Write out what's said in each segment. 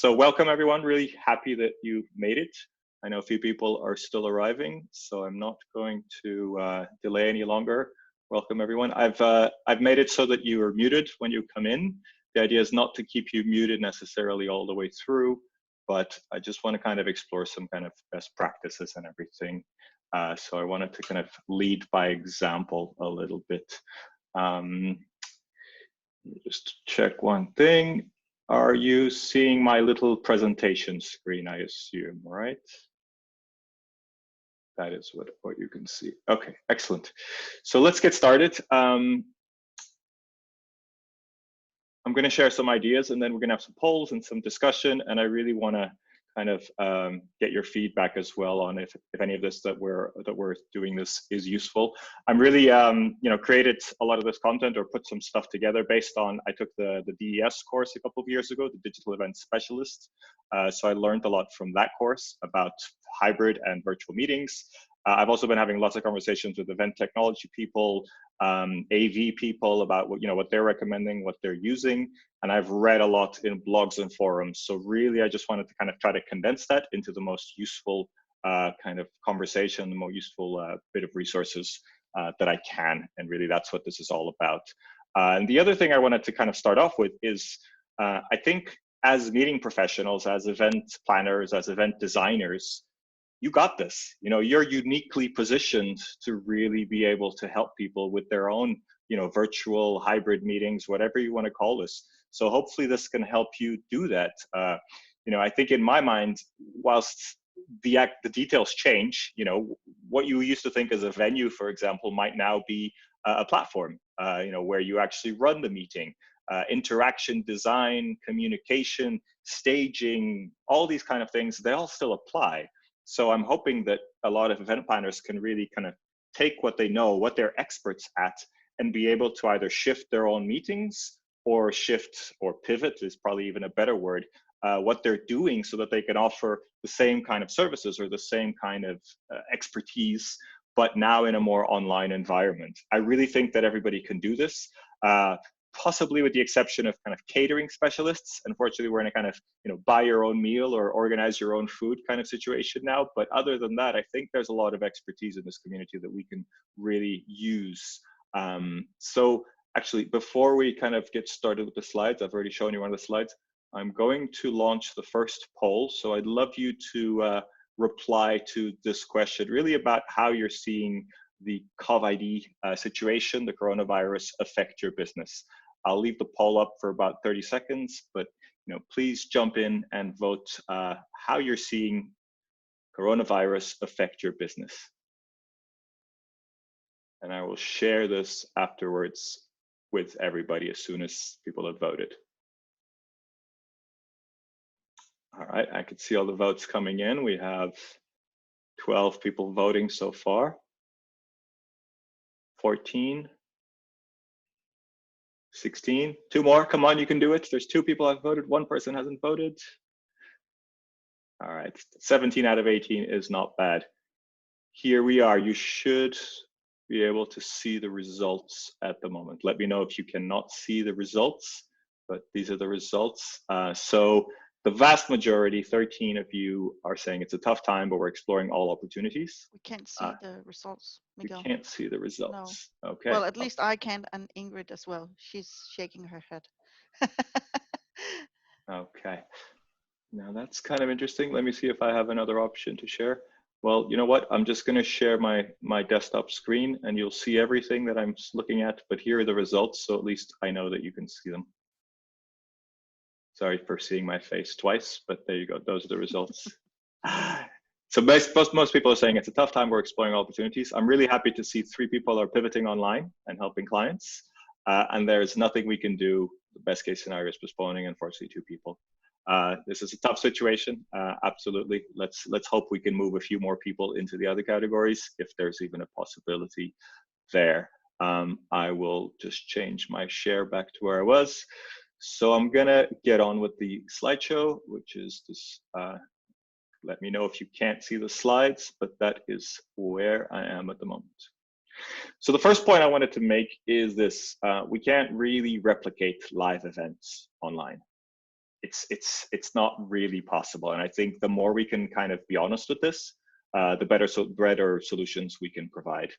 So welcome everyone, really happy that you made it. I know a few people are still arriving, so I'm not going to delay any longer. Welcome everyone. I've made it so that you are muted when you come in. The idea is not to keep you muted necessarily all the way through, but I just want to kind of explore some kind of best practices and everything. So I wanted to kind of lead by example a little bit. Just check one thing. Are you seeing my little presentation screen, I assume, right? That is what you can see. Okay, excellent. So let's get started. I'm going to share some ideas and then we're going to have some polls and some discussion. And I really want to kind of get your feedback as well on if any of this that we're doing this is useful. I'm really created a lot of this content or put some stuff together based on, I took the DES course a couple of years ago, the Digital Event Specialist. So I learned a lot from that course about hybrid and virtual meetings. I've also been having lots of conversations with event technology people, AV people about what they're recommending, what they're using. And I've read a lot in blogs and forums. So really, I just wanted to kind of try to condense that into the most useful kind of conversation, the more useful bit of resources that I can. And really, that's what this is all about. And the other thing I wanted to kind of start off with is, I think as meeting professionals, as event planners, as event designers, you got this. You're uniquely positioned to really be able to help people with their own, virtual hybrid meetings, whatever you want to call this. So hopefully this can help you do that. I think in my mind, whilst the details change, what you used to think as a venue, for example, might now be a platform, where you actually run the meeting, interaction design, communication, staging, all these kind of things, they all still apply. So I'm hoping that a lot of event planners can really kind of take what they know, what they're experts at, and be able to either shift their own meetings or shift or pivot is probably even a better word, what they're doing so that they can offer the same kind of services or the same kind of expertise, but now in a more online environment. I really think that everybody can do this. Possibly with the exception of kind of catering specialists. Unfortunately, we're in a kind of, buy your own meal or organize your own food kind of situation now. But other than that, I think there's a lot of expertise in this community that we can really use. So actually, before we kind of get started with the slides, I've already shown you one of the slides. I'm going to launch the first poll. So I'd love you to reply to this question, really about how you're seeing the COVID situation, the coronavirus, affect your business. I'll leave the poll up for about 30 seconds, but please jump in and vote how you're seeing coronavirus affect your business. And I will share this afterwards with everybody as soon as people have voted. All right, I can see all the votes coming in. We have 12 people voting so far. 14. 16, 2 more, come on, you can do it. There's 2 people have voted, 1 person hasn't voted. All right, 17 out of 18 is not bad. Here we are, you should be able to see the results at the moment. Let me know if you cannot see the results, but these are the results. So the vast majority, 13 of you, are saying it's a tough time, but we're exploring all opportunities. We can't see the results, Miguel. We can't see the results. No. Okay. Well, at least I can, and Ingrid as well. She's shaking her head. Okay. Now that's kind of interesting. Let me see if I have another option to share. Well, you know what? I'm just going to share my desktop screen and you'll see everything that I'm looking at, but here are the results. So at least I know that you can see them. Sorry for seeing my face twice, but there you go. Those are the results. So most people are saying it's a tough time. We're exploring opportunities. I'm really happy to see 3 people are pivoting online and helping clients. And there's nothing we can do. The best case scenario is postponing, unfortunately, 2 people. This is a tough situation. Absolutely. Let's hope we can move a few more people into the other categories if there's even a possibility there. I will just change my share back to where I was. So I'm gonna get on with the slideshow, which is this, let me know if you can't see the slides, but that is where I am at the moment. So the first point I wanted to make is this, we can't really replicate live events online. it's not really possible. And I think the more we can kind of be honest with this, the better solutions we can provide.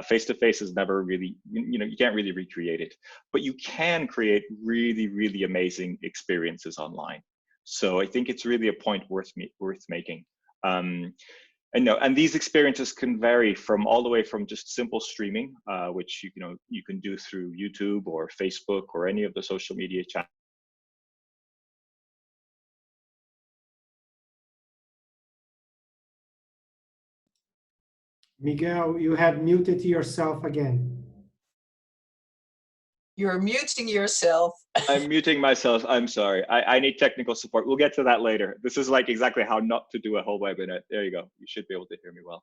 Face-to-face is never really, you can't really recreate it, but you can create really, really amazing experiences online. So I think it's really a point worth making. And these experiences can vary from all the way from just simple streaming, which you can do through YouTube or Facebook or any of the social media channels. Miguel, you have muted yourself again. You're muting yourself. I'm muting myself. I'm sorry. I need technical support. We'll get to that later. This is like exactly how not to do a whole webinar. There you go. You should be able to hear me well.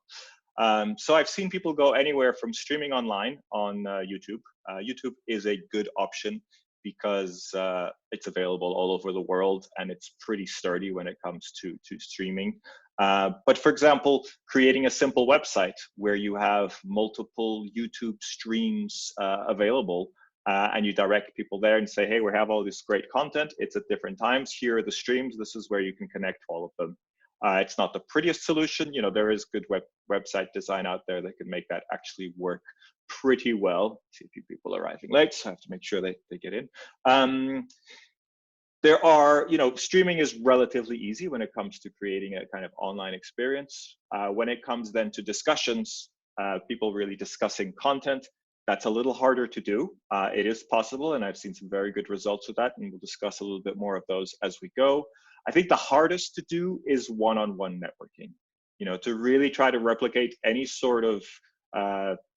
So I've seen people go anywhere from streaming online on YouTube. YouTube is a good option because it's available all over the world and it's pretty sturdy when it comes to streaming. But for example, creating a simple website where you have multiple YouTube streams available, and you direct people there and say, hey, we have all this great content. It's at different times. Here are the streams. This is where you can connect all of them. It's not the prettiest solution. There is good website design out there that can make that actually work pretty well. I see a few people arriving late, so I have to make sure they get in. There are, streaming is relatively easy when it comes to creating a kind of online experience. When it comes then to discussions, people really discussing content, that's a little harder to do. It is possible, and I've seen some very good results with that, and we'll discuss a little bit more of those as we go. I think the hardest to do is one-on-one networking. To really try to replicate any sort of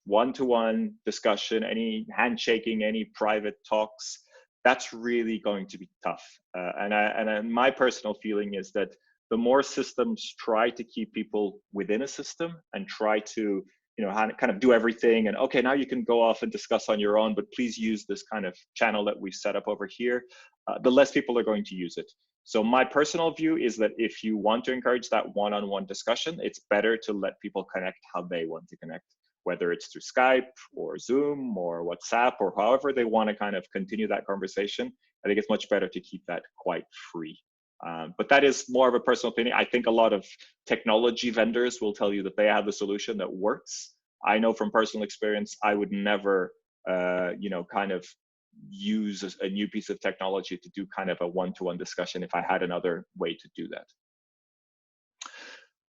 one-to-one discussion, any handshaking, any private talks, that's really going to be tough. And my personal feeling is that the more systems try to keep people within a system and try to kind of do everything, and okay, now you can go off and discuss on your own, but please use this kind of channel that we set up over here, the less people are going to use it. So my personal view is that if you want to encourage that one-on-one discussion, it's better to let people connect how they want to connect, whether it's through Skype or Zoom or WhatsApp or however they want to kind of continue that conversation. I think it's much better to keep that quite free. But that is more of a personal opinion. I think a lot of technology vendors will tell you that they have the solution that works. I know from personal experience, I would never, kind of use a new piece of technology to do kind of a one-to-one discussion if I had another way to do that.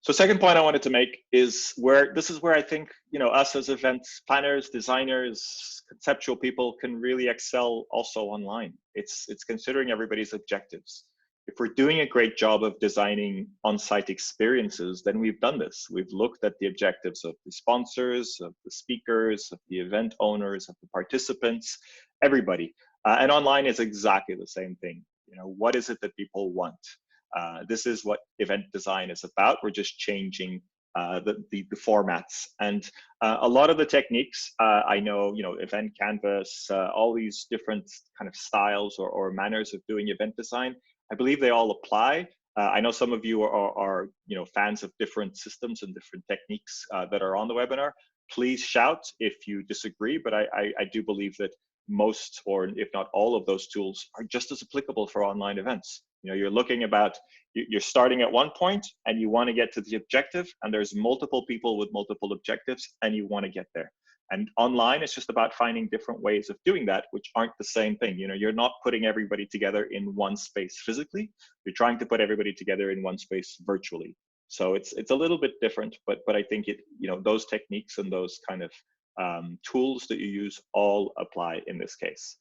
So second point I wanted to make is this is where I think, us as event planners, designers, conceptual people can really excel also online. It's considering everybody's objectives. If we're doing a great job of designing on-site experiences, then we've done this. We've looked at the objectives of the sponsors, of the speakers, of the event owners, of the participants, everybody. And online is exactly the same thing. What is it that people want? This is what event design is about. We're just changing the formats. And a lot of the techniques, I know, event canvas, all these different kind of styles or manners of doing event design, I believe they all apply. I know some of you are fans of different systems and different techniques that are on the webinar. Please shout if you disagree, but I do believe that most, or if not all of those tools are just as applicable for online events. You're looking you're starting at one point and you want to get to the objective, and there's multiple people with multiple objectives and you want to get there. And online, it's just about finding different ways of doing that, which aren't the same thing. You're not putting everybody together in one space physically. You're trying to put everybody together in one space virtually. So it's a little bit different, but I think those techniques and those kind of tools that you use all apply in this case.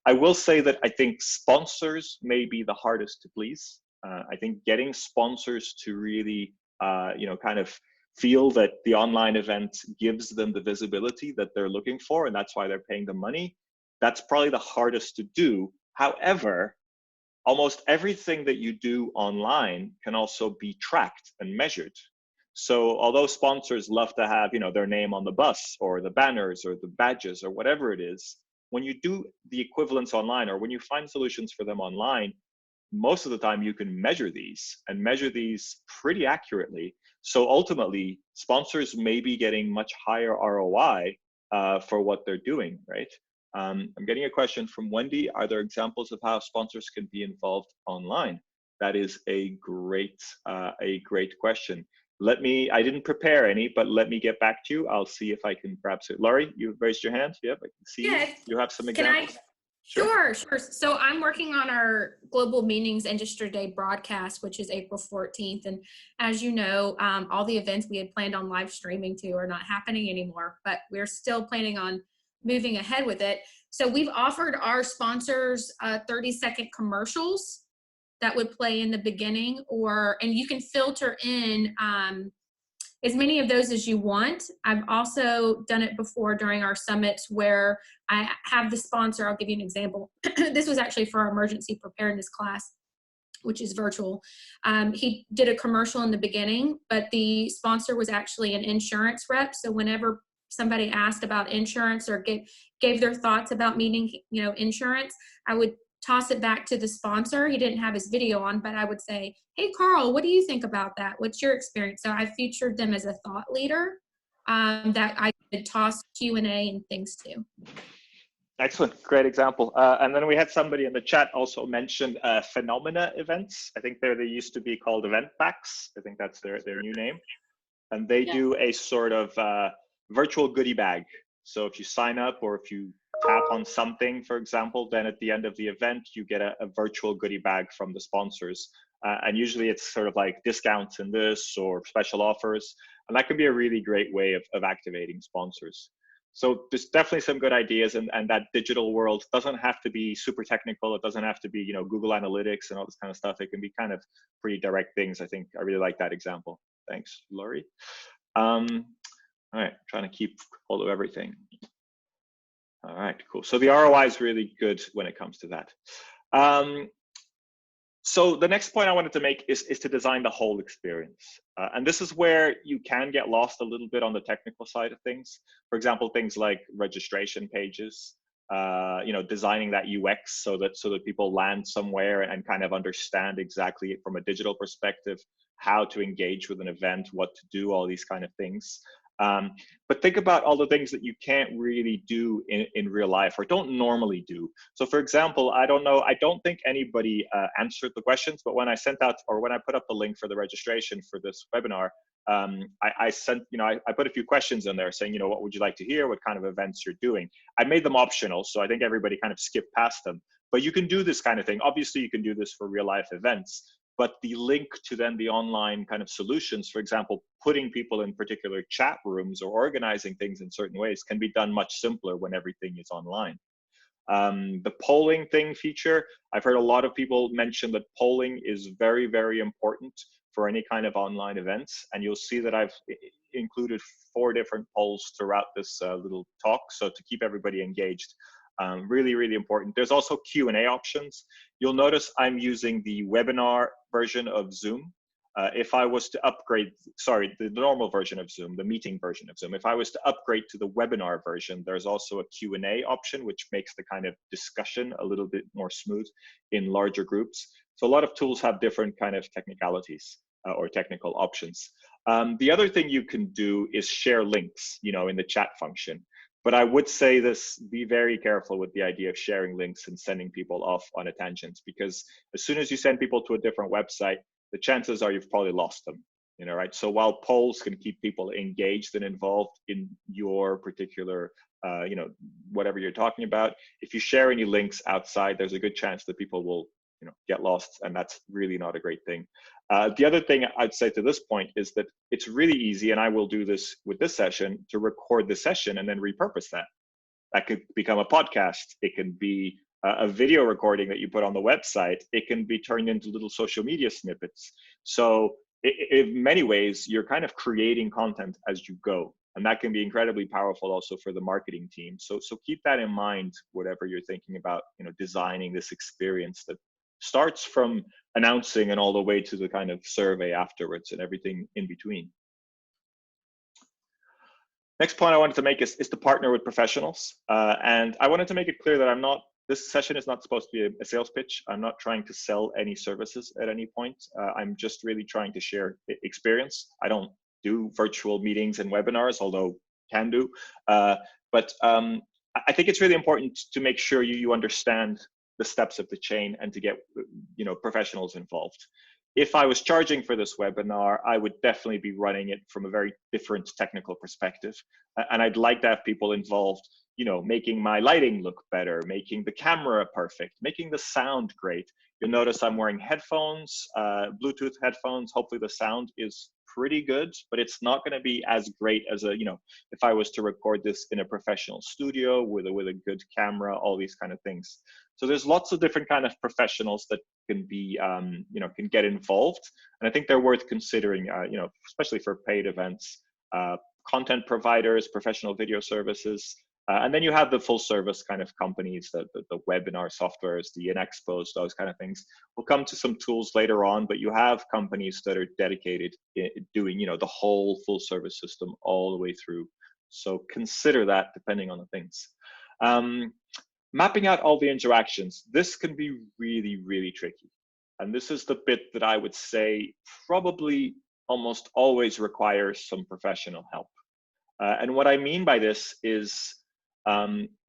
I will say that I think sponsors may be the hardest to please. I think getting sponsors to really, kind of feel that the online event gives them the visibility that they're looking for, and that's why they're paying the money, that's probably the hardest to do. However, almost everything that you do online can also be tracked and measured. So although sponsors love to have, their name on the bus or the banners or the badges or whatever it is, when you do the equivalents online, or when you find solutions for them online, most of the time you can measure these pretty accurately. So ultimately, sponsors may be getting much higher ROI for what they're doing, right? I'm getting a question from Wendy. Are there examples of how sponsors can be involved online? That is a great question. I didn't prepare any, but let me get back to you. I'll see if I can perhaps, Laurie, you raised your hand. Yep, I can see you. You have some examples. Sure. So I'm working on our Global Meetings Industry Day broadcast, which is April 14th. And as you know, all the events we had planned on live streaming to are not happening anymore, but we're still planning on moving ahead with it. So we've offered our sponsors 30-second commercials that would play in the beginning, and you can filter in as many of those as you want. I've also done it before during our summits where I have the sponsor. I'll give you an example. This was actually for our emergency preparedness class, which is virtual. He did a commercial in the beginning, but the sponsor was actually an insurance rep. So whenever somebody asked about insurance or gave their thoughts about meeting, insurance, I would toss it back to the sponsor. He didn't have his video on, but I would say, hey, Carl, what do you think about that? What's your experience? So I featured them as a thought leader that I could toss Q&A and things to. Excellent, great example. And then we had somebody in the chat also mentioned Phenomena events. I think they used to be called event packs. I think that's their new name. And they do a sort of virtual goodie bag. So if you sign up or if you tap on something, for example, then at the end of the event, you get a virtual goodie bag from the sponsors. And usually it's sort of like discounts in this or special offers. And that can be a really great way of activating sponsors. So there's definitely some good ideas, and that digital world doesn't have to be super technical. It doesn't have to be, Google Analytics and all this kind of stuff. It can be kind of pretty direct things. I think I really like that example. Thanks, Laurie. All right, trying to keep hold of everything. All right, cool. So the ROI is really good when it comes to that. So the next point I wanted to make is to design the whole experience. And this is where you can get lost a little bit on the technical side of things. For example, things like registration pages, designing that UX so that people land somewhere and kind of understand exactly from a digital perspective how to engage with an event, what to do, all these kind of things. But think about all the things that you can't really do in real life or don't normally do. So for example, I don't think anybody answered the questions, but when I sent out or when I put up the link for the registration for this webinar, I sent, I put a few questions in there saying, what would you like to hear? What kind of events you're doing? I made them optional, so I think everybody kind of skipped past them. But you can do this kind of thing. Obviously, you can do this for real life events. But the link to then the online kind of solutions, for example, putting people in particular chat rooms or organizing things in certain ways can be done much simpler when everything is online. The polling thing feature, I've heard a lot of people mention that polling is very, very important for any kind of online events. And you'll see that I've included 4 different polls throughout this little talk. So to keep everybody engaged. Really, really important. There's also Q&A options. You'll notice I'm using the webinar version of Zoom. If I was to upgrade, the normal version of Zoom, the meeting version of Zoom, if I was to upgrade to the webinar version, there's also a Q&A option, which makes the kind of discussion a little bit more smooth in larger groups. So a lot of tools have different kind of technicalities or technical options. The other thing you can do is share links, in the chat function. But I would say this, be very careful with the idea of sharing links and sending people off on a tangent, because as soon as you send people to a different website, the chances are you've probably lost them, right? So while polls can keep people engaged and involved in your particular, whatever you're talking about, if you share any links outside, there's a good chance that people will, get lost, and that's really not a great thing. The other thing I'd say to this point is that it's really easy, and I will do this with this session, to record the session and then repurpose that. That could become a podcast. It can be a video recording that you put on the website. It can be turned into little social media snippets. So in many ways, you're kind of creating content as you go. And that can be incredibly powerful also for the marketing team. So keep that in mind, whatever you're thinking about, designing this experience that starts from announcing and all the way to the kind of survey afterwards and everything in between. Next point I wanted to make is to partner with professionals. And I wanted to make it clear that this session is not supposed to be a sales pitch. I'm not trying to sell any services at any point. I'm just really trying to share experience. I don't do virtual meetings and webinars, although can do. But I think it's really important to make sure you understand the steps of the chain and to get, you know, professionals involved. If I was charging for this webinar, I would definitely be running it from a very different technical perspective. And I'd like to have people involved, you know, making my lighting look better, making the camera perfect, making the sound great. You'll notice I'm wearing headphones, Bluetooth headphones. Hopefully the sound is pretty good, but it's not going to be as great as a, you know, if I was to record this in a professional studio with a good camera, all these kind of things. So there's lots of different kind of professionals that can be, you know, can get involved. And I think they're worth considering, you know, especially for paid events, content providers, professional video services. And then you have the full service kind of companies, the webinar softwares, the InExpos, those kind of things. We'll come to some tools later on, but you have companies that are dedicated in doing, you know, the whole full service system all the way through. So consider that depending on the things. Mapping out all the interactions. This can be really, really tricky. And this is the bit that I would say probably almost always requires some professional help. And what I mean by this is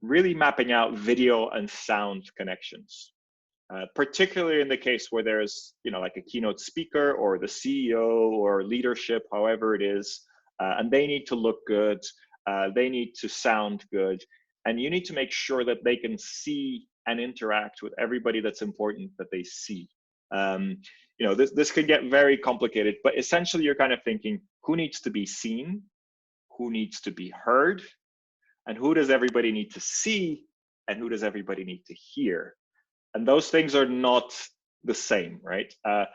really mapping out video and sound connections, particularly in the case where there's, you know, like a keynote speaker or the CEO or leadership, however it is, and they need to look good, they need to sound good, and you need to make sure that they can see and interact with everybody that's important that they see. You know, this can get very complicated, but essentially you're kind of thinking, who needs to be seen, who needs to be heard, and who does everybody need to see, and who does everybody need to hear? And those things are not the same, right? The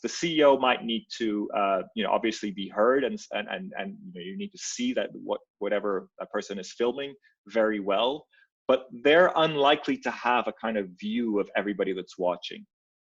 CEO might need to, you know, obviously be heard, and you know, you need to see that whatever that person is filming very well, but they're unlikely to have a kind of view of everybody that's watching.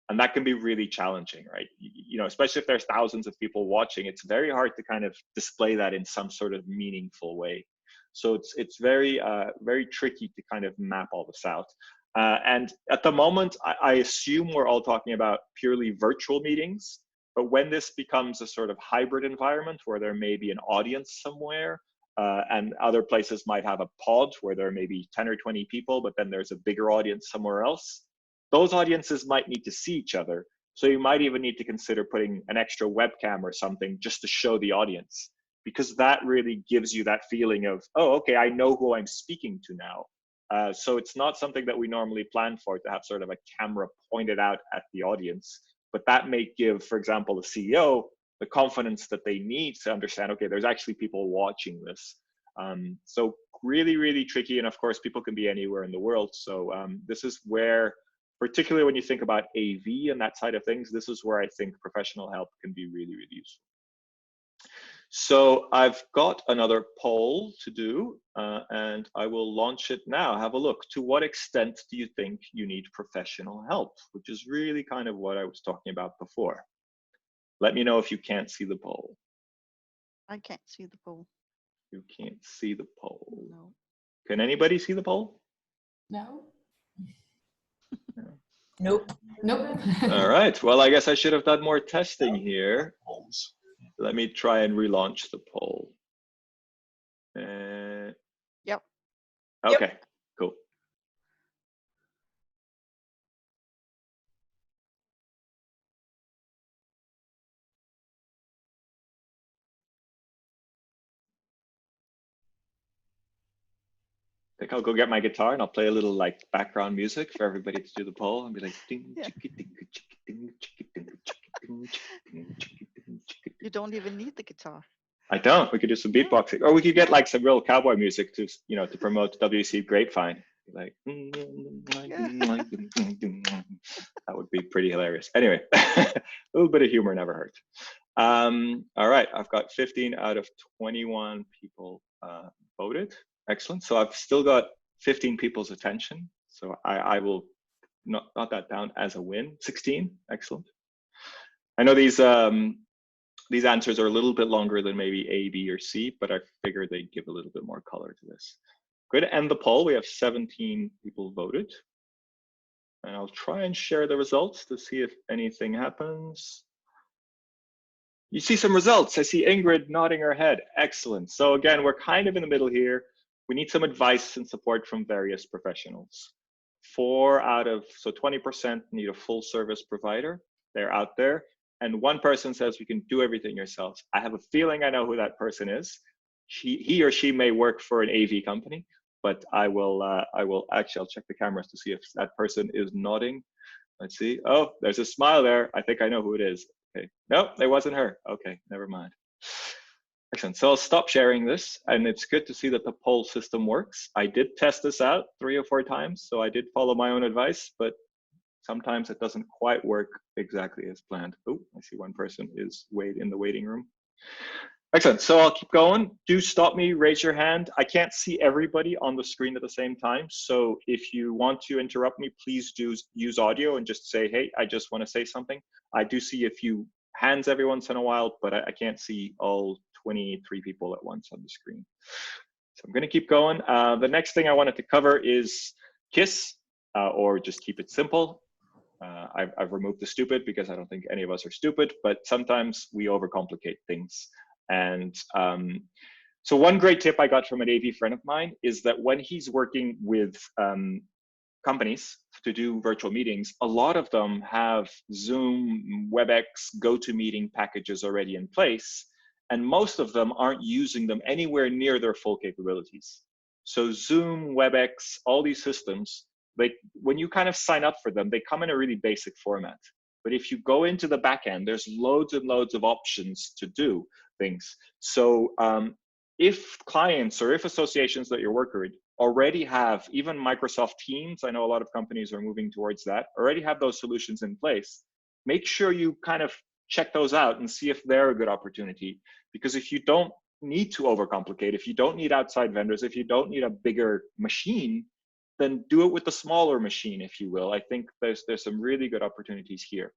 And that can be really challenging, right? You know, especially if there's thousands of people watching, it's very hard to kind of display that in some sort of meaningful way. So it's very, very tricky to kind of map all this out. And at the moment, I assume we're all talking about purely virtual meetings, but when this becomes a sort of hybrid environment where there may be an audience somewhere, and other places might have a pod where there may be 10 or 20 people, but then there's a bigger audience somewhere else, those audiences might need to see each other. So you might even need to consider putting an extra webcam or something just to show the audience, because that really gives you that feeling of, oh, okay, I know who I'm speaking to now. So it's not something that we normally plan for, to have sort of a camera pointed out at the audience, but that may give, for example, the CEO the confidence that they need to understand, okay, there's actually people watching this. So really, really tricky. And of course, people can be anywhere in the world. So this is where, particularly when you think about AV and that side of things, this is where I think professional help can be really, really useful. So I've got another poll to do, and I will launch it now. Have a look. To what extent do you think you need professional help? Which is really kind of what I was talking about before. Let me know if you can't see the poll. I can't see the poll. You can't see the poll. No. Can anybody see the poll? No. Nope. Nope. All right. Well, I guess I should have done more testing here. Let me try and relaunch the poll. Yep. Okay, cool. I think I'll go get my guitar and I'll play a little like background music for everybody to do the poll and be like, ding, Yeah. chicka, ding, chicka, ding, chicka, ding, chicka, ding, chicka, ding, chicka, ding, chicka. You don't even need the guitar. I don't. We could do some beatboxing, or we could get like some real cowboy music to, you know, to promote WC Grapevine. Like, that would be pretty hilarious. Anyway, a little bit of humor never hurt. All right, I've got 15 out of 21 people voted. Excellent. So I've still got 15 people's attention. So I will not that down as a win. 16. Excellent. I know these answers are a little bit longer than maybe A, B, or C, but I figured they'd give a little bit more color to this. Going to end the poll. We have 17 people voted. And I'll try and share the results to see if anything happens. You see some results. I see Ingrid nodding her head. Excellent. So again, we're kind of in the middle here. we need some advice and support from various professionals. 20% need a full service provider. They're out there. And one person says we can do everything yourselves. I have a feeling I know who that person is. He or she may work for an AV company, but I'll check the cameras to see if that person is nodding. Let's see. Oh, there's a smile there. I think I know who it is. Okay. Nope, it wasn't her. Okay, never mind. Excellent. So I'll stop sharing this, and it's good to see that the poll system works. I did test this out 3 or 4 times, so I did follow my own advice, but sometimes it doesn't quite work exactly as planned. Oh, I see one person is in the waiting room. Excellent. So I'll keep going. Do stop me, raise your hand. I can't see everybody on the screen at the same time. So if you want to interrupt me, please do use audio and just say, hey, I just want to say something. I do see a few hands every once in a while, but I can't see all 23 people at once on the screen. So I'm going to keep going. The next thing I wanted to cover is KISS, or just keep it simple. I've removed the stupid because I don't think any of us are stupid, but sometimes we overcomplicate things. And so one great tip I got from an AV friend of mine is that when he's working with companies to do virtual meetings, a lot of them have Zoom, WebEx, GoToMeeting packages already in place, and most of them aren't using them anywhere near their full capabilities. So Zoom, WebEx, all these systems, when you kind of sign up for them, they come in a really basic format. But if you go into the back end, there's loads and loads of options to do things. So if clients or if associations that you're working with already have, even Microsoft Teams, I know a lot of companies are moving towards that, already have those solutions in place, make sure you kind of check those out and see if they're a good opportunity. Because if you don't need to overcomplicate, if you don't need outside vendors, if you don't need a bigger machine, then do it with the smaller machine, if you will. I think there's some really good opportunities here.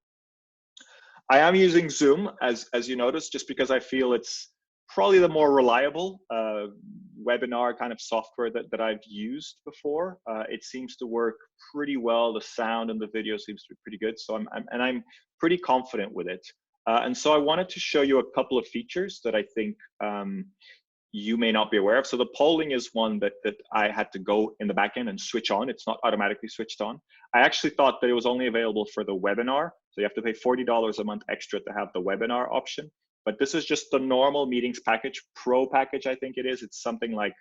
I am using Zoom, as you noticed, just because I feel it's probably the more reliable webinar kind of software that I've used before. It seems to work pretty well. The sound and the video seems to be pretty good. So I'm pretty confident with it. And so I wanted to show you a couple of features that I think you may not be aware of. So the polling is one that I had to go in the back end and switch on. It's not automatically switched on. I actually thought that it was only available for the webinar. So you have to pay $40 a month extra to have the webinar option. But this is just the normal meetings package, pro package, I think it is. It's something like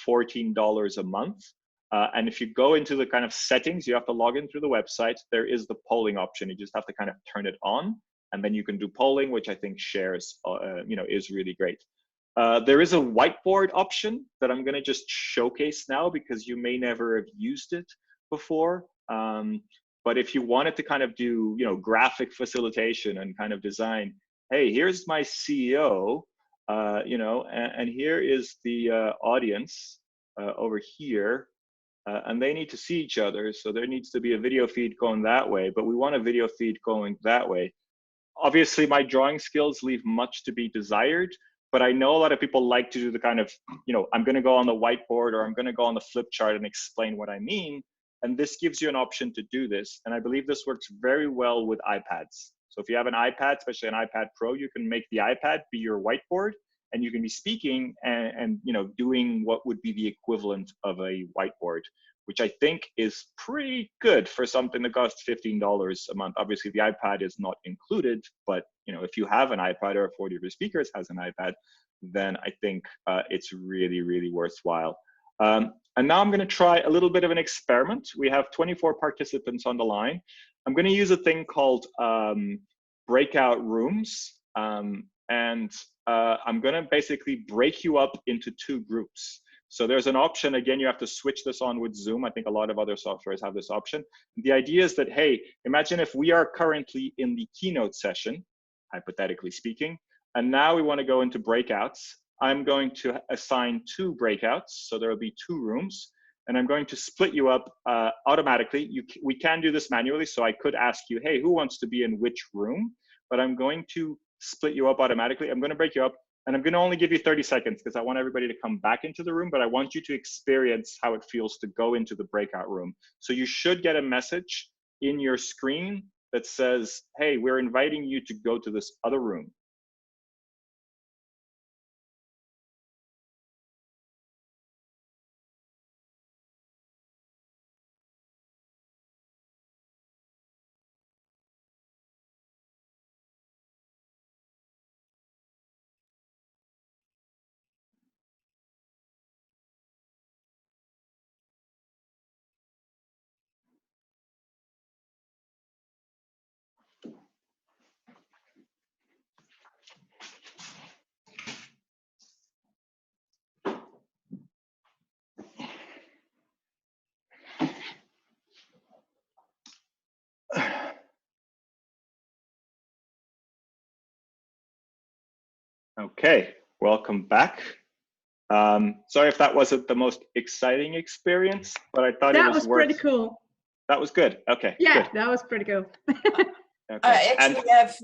$14 a month. And if you go into the kind of settings, you have to log in through the website. There is the polling option. You just have to kind of turn it on, and then you can do polling, which I think shares, is really great. There is a whiteboard option that I'm going to just showcase now because you may never have used it before. But if you wanted to kind of do, graphic facilitation and kind of design, hey, here's my CEO, and here is the audience over here, and they need to see each other. So there needs to be a video feed going that way, but we want a video feed going that way. Obviously, my drawing skills leave much to be desired, but I know a lot of people like to do the kind of, I'm going to go on the whiteboard or I'm going to go on the flip chart and explain what I mean. And this gives you an option to do this. And I believe this works very well with iPads. So if you have an iPad, especially an iPad Pro, you can make the iPad be your whiteboard, and you can be speaking and doing what would be the equivalent of a whiteboard, which I think is pretty good for something that costs $15 a month. Obviously, the iPad is not included, but if you have an iPad or if one of your speakers has an iPad, then I think it's really, really worthwhile. And now I'm going to try a little bit of an experiment. We have 24 participants on the line. I'm going to use a thing called breakout rooms. And I'm going to basically break you up into 2 groups. So there's an option, again, you have to switch this on with Zoom. I think a lot of other softwares have this option. The idea is that, hey, imagine if we are currently in the keynote session, hypothetically speaking, and now we want to go into breakouts. I'm going to assign 2 breakouts. So there will be 2 rooms, and I'm going to split you up automatically. We can do this manually. So I could ask you, hey, who wants to be in which room? But I'm going to split you up automatically. I'm going to break you up. And I'm going to only give you 30 seconds because I want everybody to come back into the room, but I want you to experience how it feels to go into the breakout room. So you should get a message in your screen that says, hey, we're inviting you to go to this other room. Okay, welcome back. Sorry if that wasn't the most exciting experience, but I thought it was worth. Pretty cool. That was good. Okay. Yeah, good. that was pretty cool. Okay. I actually have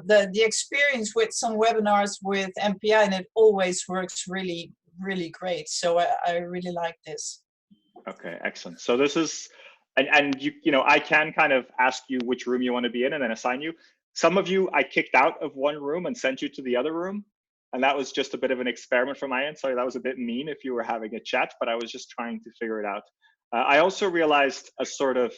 the experience with some webinars with MPI, and it always works really, really great. So I really like this. Okay, excellent. So this is, and you know, I can kind of ask you which room you want to be in and then assign you. Some of you I kicked out of one room and sent you to the other room. And that was just a bit of an experiment from my end. Sorry, that was a bit mean if you were having a chat, but I was just trying to figure it out. I also realized a sort of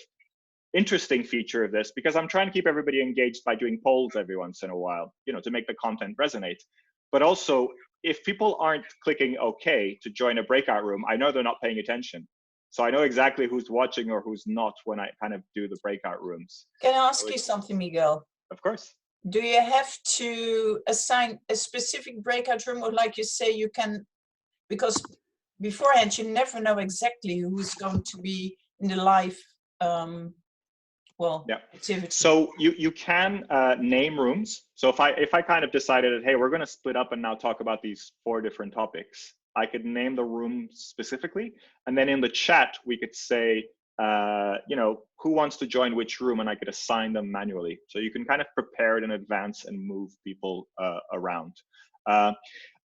interesting feature of this, because I'm trying to keep everybody engaged by doing polls every once in a while, you know, to make the content resonate. But also, if people aren't clicking OK to join a breakout room, I know they're not paying attention. So I know exactly who's watching or who's not when I kind of do the breakout rooms. Can I ask you something, Miguel? Of course. Do you have to assign a specific breakout room, or like you say, you can, because beforehand you never know exactly who's going to be in the live activity. So you can name rooms. So if I kind of decided that, hey, we're going to split up and now talk about these 4 different topics, I could name the room specifically, and then in the chat we could say, you know, who wants to join which room, and I could assign them manually. So you can kind of prepare it in advance and move people around.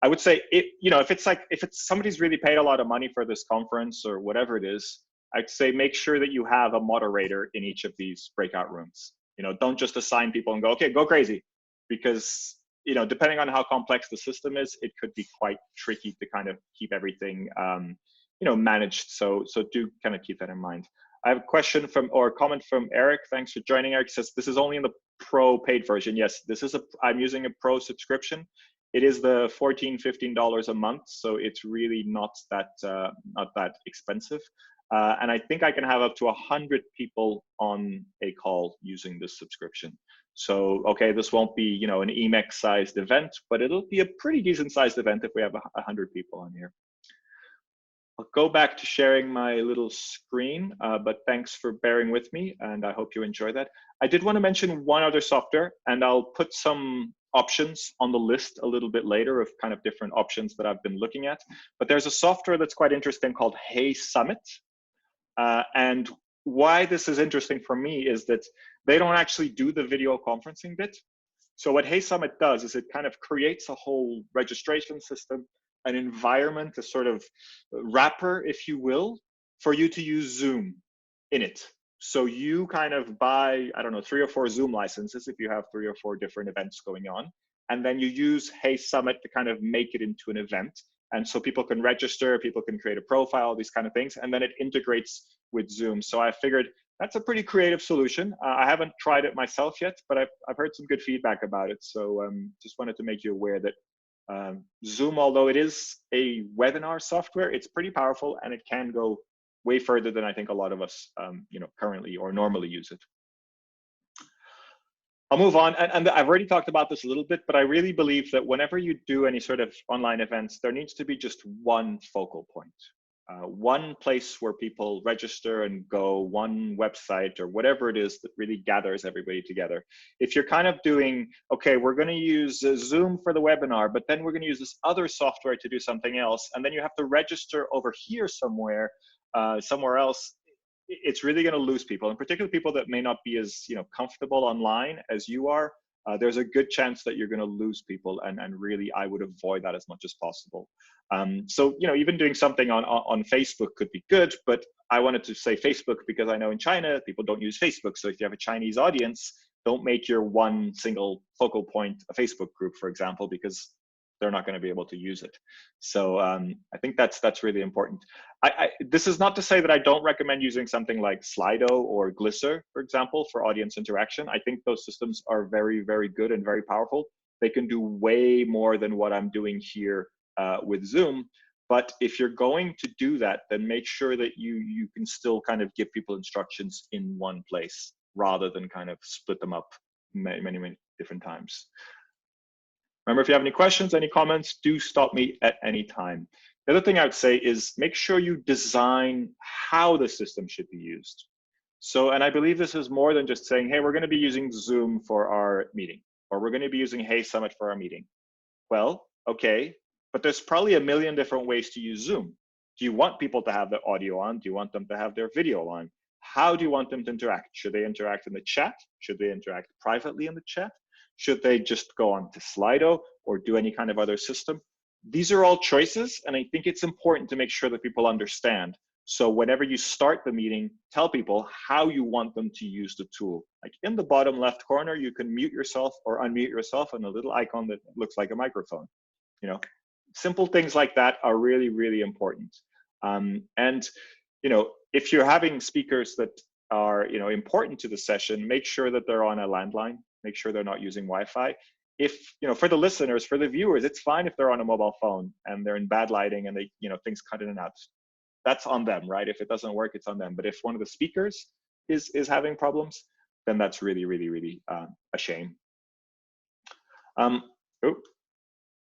I would say, you know, if it's somebody's really paid a lot of money for this conference or whatever it is, I'd say make sure that you have a moderator in each of these breakout rooms. You know, don't just assign people and go, okay, go crazy, because, you know, depending on how complex the system is, it could be quite tricky to kind of keep everything, you know, managed. So do kind of keep that in mind. I have a question or comment from Eric. Thanks for joining. Eric says, this is only in the pro paid version. Yes, this is I'm using a pro subscription. It is the $14, $15 a month. So it's really not that expensive. And I think I can have up to 100 people on a call using this subscription. So, okay, this won't be, you know, an EMEX sized event, but it'll be a pretty decent sized event if we have 100 people on here. I'll go back to sharing my little screen, but thanks for bearing with me, and I hope you enjoy that. I did want to mention one other software, and I'll put some options on the list a little bit later of kind of different options that I've been looking at. But there's a software that's quite interesting called Hey Summit. And why this is interesting for me is that they don't actually do the video conferencing bit. So what Hey Summit does is it kind of creates a whole registration system, an environment, a sort of wrapper, if you will, for you to use Zoom in it. So you kind of buy, I don't know, 3 or 4 Zoom licenses if you have 3 or 4 different events going on. And then you use Hey Summit to kind of make it into an event. And so people can register, people can create a profile, these kind of things, and then it integrates with Zoom. So I figured that's a pretty creative solution. I haven't tried it myself yet, but I've heard some good feedback about it. So just wanted to make you aware that Zoom, although it is a webinar software, it's pretty powerful and it can go way further than I think a lot of us, you know, currently or normally use it. I'll move on, and I've already talked about this a little bit, but I really believe that whenever you do any sort of online events, there needs to be just one focal point, one place where people register and go, one website or whatever it is that really gathers everybody together. If you're kind of doing, okay, we're going to use Zoom for the webinar, but then we're going to use this other software to do something else, and then you have to register over here somewhere else, it's really going to lose people, and particularly people that may not be as, you know, comfortable online as you are. There's a good chance that you're going to lose people, and really I would avoid that as much as possible. So, you know, even doing something on Facebook could be good, but I wanted to say Facebook because I know in China people don't use Facebook. So if you have a Chinese audience, don't make your one single focal point a Facebook group, for example, because they're not going to be able to use it. So I think that's really important. This is not to say that I don't recommend using something like Slido or Glisser, for example, for audience interaction. I think those systems are very, very good and very powerful. They can do way more than what I'm doing here with Zoom. But if you're going to do that, then make sure that you can still kind of give people instructions in one place rather than kind of split them up many different times. Remember, if you have any questions, any comments, do stop me at any time. The other thing I would say is make sure you design how the system should be used. So, and I believe this is more than just saying, hey, we're going to be using Zoom for our meeting, or we're going to be using Hey Summit for our meeting. Well, Okay, but there's probably a million different ways to use Zoom. Do you want people to have the audio on? Do you want them to have their video on? How do you want them to interact? Should they interact in the chat? Should they interact privately in the chat? Should they just go on to Slido or do any kind of other system? These are all choices, and I think it's important to make sure that people understand. So whenever you start the meeting, tell people how you want them to use the tool. Like in the bottom left corner, you can mute yourself or unmute yourself and a little icon that looks like a microphone. You know, simple things like that are really, really important. And, you know, if you're having speakers that are, you know, important to the session, make sure that they're on a landline, make sure they're not using Wi-Fi. If, you know, for the listeners, for the viewers, it's fine if they're on a mobile phone and they're in bad lighting and they, you know, things cut in and out. That's on them, right? If it doesn't work, it's on them. But if one of the speakers is having problems, then that's really, really, really a shame.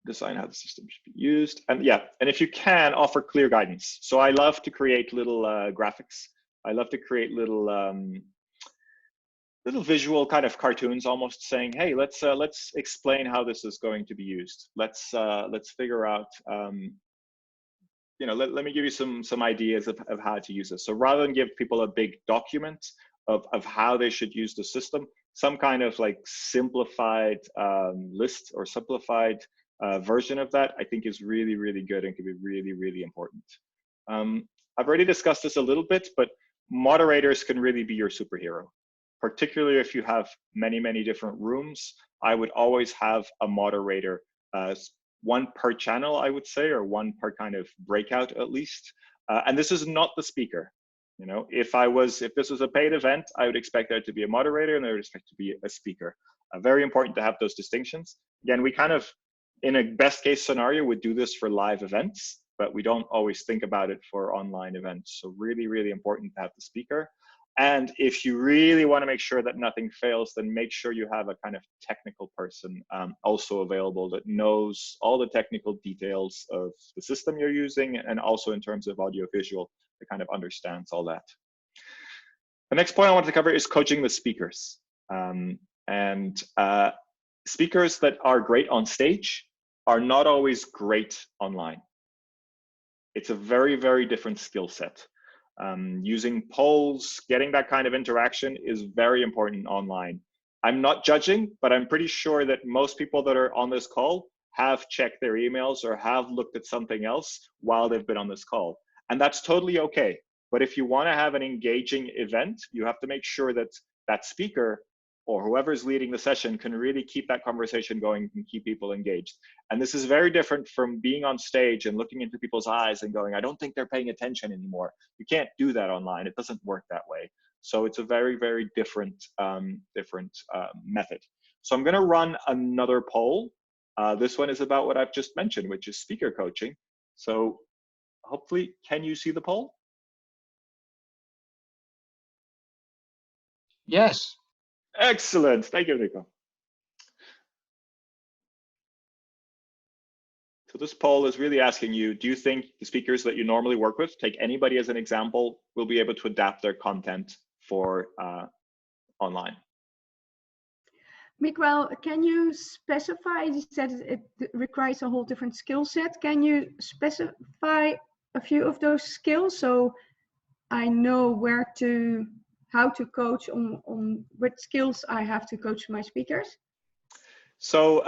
Design how the system should be used. And yeah, and if you can, offer clear guidance. So I love to create little graphics. I love to create little little visual kind of cartoons, almost saying, hey, let's explain how this is going to be used. Let's figure out, you know, let me give you some ideas of how to use this. So rather than give people a big document of how they should use the system, some kind of like simplified list or simplified version of that, I think is really, really good and can be really, really important. I've already discussed this a little bit, but moderators can really be your superhero, particularly if you have many, many different rooms. I would always have a moderator, one per channel, I would say, or one per kind of breakout at least. And this is not the speaker. You know, if this was a paid event, I would expect there to be a moderator and I would expect to be a speaker. Very important to have those distinctions. Again, we kind of, in a best case scenario, would do this for live events, but we don't always think about it for online events. So really, really important to have the speaker. And if you really want to make sure that nothing fails, then make sure you have a kind of technical person also available that knows all the technical details of the system you're using, and also in terms of audio visual, that kind of understands all that. The next point I want to cover is coaching the speakers. Speakers that are great on stage are not always great online. It's a very, very different skill set. Using polls, getting that kind of interaction is very important online. I'm not judging, but I'm pretty sure that most people that are on this call have checked their emails or have looked at something else while they've been on this call. And that's totally okay. But if you want to have an engaging event, you have to make sure that that speaker or whoever's leading the session can really keep that conversation going and keep people engaged. And this is very different from being on stage and looking into people's eyes and going, I don't think they're paying attention anymore. You can't do that online. It doesn't work that way. So it's a very, very different method. So I'm going to run another poll. This one is about what I've just mentioned, which is speaker coaching. So hopefully, can you see the poll? Yes. Excellent. Thank you, Nico. So this poll is really asking you, do you think the speakers that you normally work with, take anybody as an example, will be able to adapt their content for online? Miguel, can you specify, you said it requires a whole different skill set. Can you specify a few of those skills so I know how to coach on what skills I have to coach my speakers? So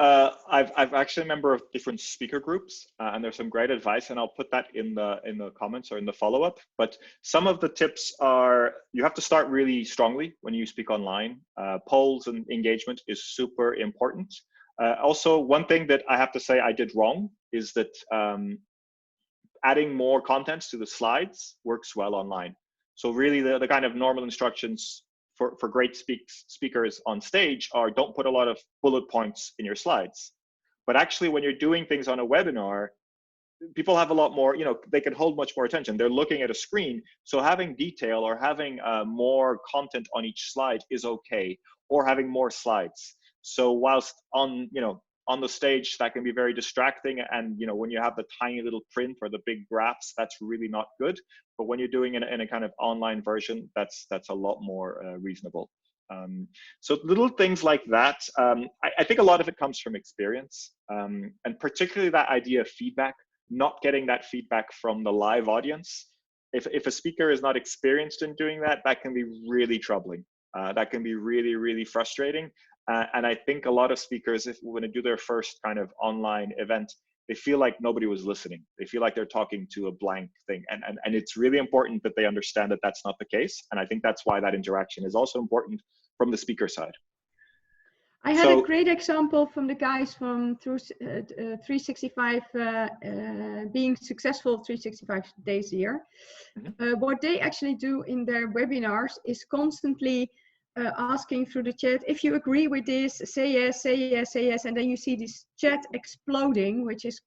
I've actually a member of different speaker groups, and there's some great advice, and I'll put that in the comments or in the follow-up. But some of the tips are, you have to start really strongly when you speak online. Polls and engagement is super important. Also, one thing that I have to say I did wrong is that adding more contents to the slides works well online. So really the kind of normal instructions for great speakers on stage are, don't put a lot of bullet points in your slides. But actually when you're doing things on a webinar, people have a lot more, you know, they can hold much more attention. They're looking at a screen. So having detail or having more content on each slide is okay, or having more slides. So whilst on the stage, that can be very distracting. And, you know, when you have the tiny little print or the big graphs, that's really not good. But when you're doing it in a kind of online version, that's a lot more reasonable. So little things like that. I think a lot of it comes from experience, and particularly that idea of feedback, not getting that feedback from the live audience. If a speaker is not experienced in doing that, that can be really troubling. That can be really, really frustrating. And I think a lot of speakers, if when they do their first kind of online event, they feel like nobody was listening. They feel like they're talking to a blank thing. And it's really important that they understand that that's not the case. And I think that's why that interaction is also important from the speaker side. I had a great example from the guys from 365, being successful 365 days a year. What they actually do in their webinars is constantly asking through the chat, if you agree with this, say yes, say yes, say yes. And then you see this chat exploding, which is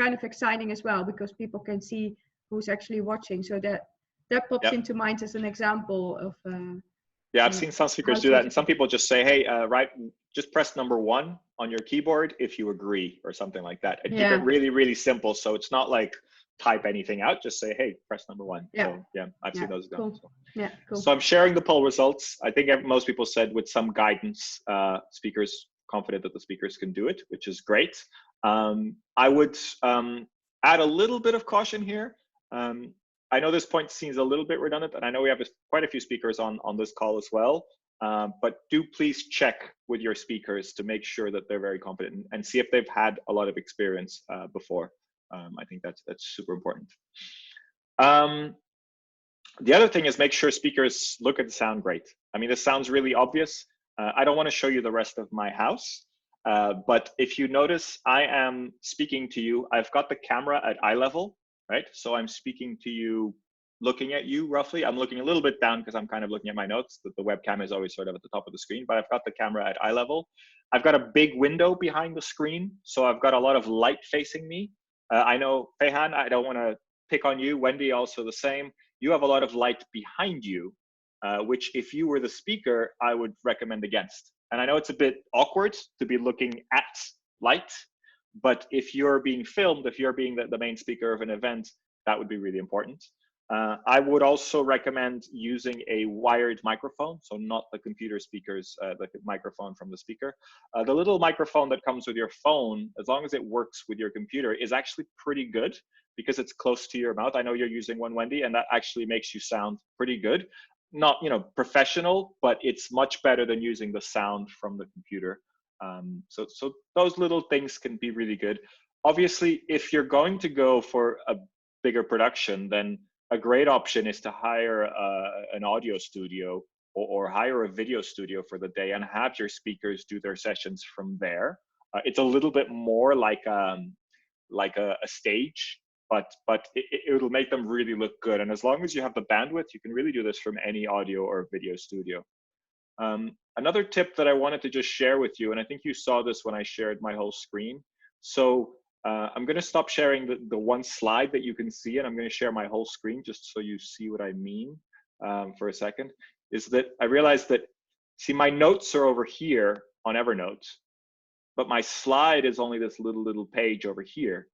kind of exciting as well, because people can see who's actually watching. So that pops into mind as an example of yeah, I've seen some speakers do that, and some people just say, hey, just press #1 on your keyboard if you agree, or something like that. And keep it really, really simple. So it's not like type anything out, just say, hey, press #1. So yeah, I've seen those examples. Cool. Yeah, cool. So I'm sharing the poll results. I think most people said with some guidance, speakers confident that the speakers can do it, which is great. I would add a little bit of caution here. I know this point seems a little bit redundant, and I know we have quite a few speakers on this call as well, but do please check with your speakers to make sure that they're very competent, and see if they've had a lot of experience before. I think that's super important. The other thing is make sure speakers look and sound great. I mean, this sounds really obvious. I don't want to show you the rest of my house, but if you notice, I am speaking to you. I've got the camera at eye level, right? So I'm speaking to you, looking at you roughly. I'm looking a little bit down because I'm kind of looking at my notes. The webcam is always sort of at the top of the screen, but I've got the camera at eye level. I've got a big window behind the screen, so I've got a lot of light facing me. I know, Fehan, I don't want to pick on you. Wendy, also the same. You have a lot of light behind you, which if you were the speaker, I would recommend against. And I know it's a bit awkward to be looking at light, but if you're being filmed, if you're being the main speaker of an event, that would be really important. I would also recommend using a wired microphone, so not the computer speakers, the microphone from the speaker. The little microphone that comes with your phone, as long as it works with your computer, is actually pretty good because it's close to your mouth. I know you're using one, Wendy, and that actually makes you sound pretty good. Not, professional, but it's much better than using the sound from the computer. So those little things can be really good. Obviously, if you're going to go for a bigger production, then a great option is to hire an audio studio or hire a video studio for the day and have your speakers do their sessions from there. It's a little bit more like a stage, but it'll make them really look good. And as long as you have the bandwidth, you can really do this from any audio or video studio. Another tip that I wanted to just share with you, and I think you saw this when I shared my whole screen. So I'm going to stop sharing the one slide that you can see, and I'm going to share my whole screen just so you see what I mean for a second. Is that I realized that, see, my notes are over here on Evernote, but my slide is only this little page over here,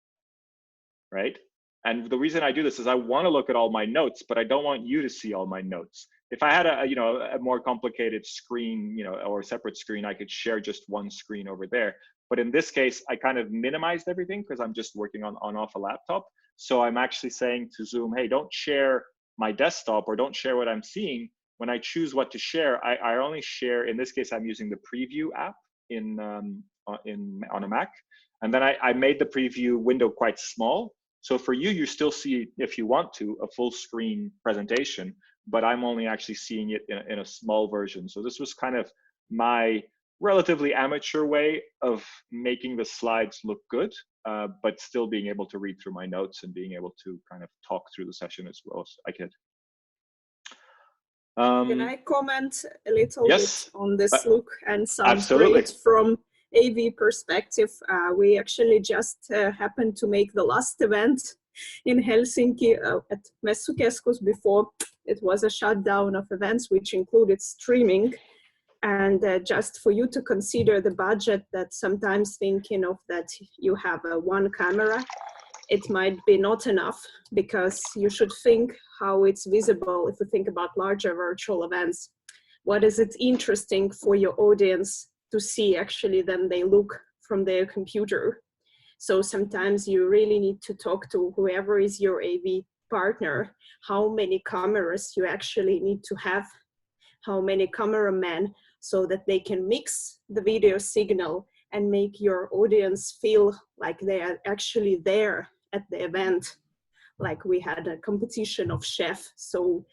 right? And the reason I do this is I want to look at all my notes, but I don't want you to see all my notes. If I had a more complicated screen, or a separate screen, I could share just one screen over there. But in this case, I kind of minimized everything because I'm just working on off a laptop. So I'm actually saying to Zoom, hey, don't share my desktop or don't share what I'm seeing. When I choose what to share, I only share, in this case, I'm using the preview app on a Mac. And then I made the preview window quite small. So for you, you still see, if you want to, a full screen presentation, but I'm only actually seeing it in a small version. So this was kind of my relatively amateur way of making the slides look good, but still being able to read through my notes and being able to kind of talk through the session as well as I could. Can I comment a little bit on this look and sound? Absolutely. Great from AV perspective? We actually just happened to make the last event in Helsinki at Messukeskus before it was a shutdown of events, which included streaming. And just for you to consider the budget, that sometimes thinking of that you have one camera, it might be not enough, because you should think how it's visible if you think about larger virtual events. what is it interesting for your audience to see actually then they look from their computer. So sometimes you really need to talk to whoever is your AV partner, how many cameras you actually need to have, how many cameramen, so that they can mix the video signal and make your audience feel like they are actually there at the event. Like we had a competition of chef, so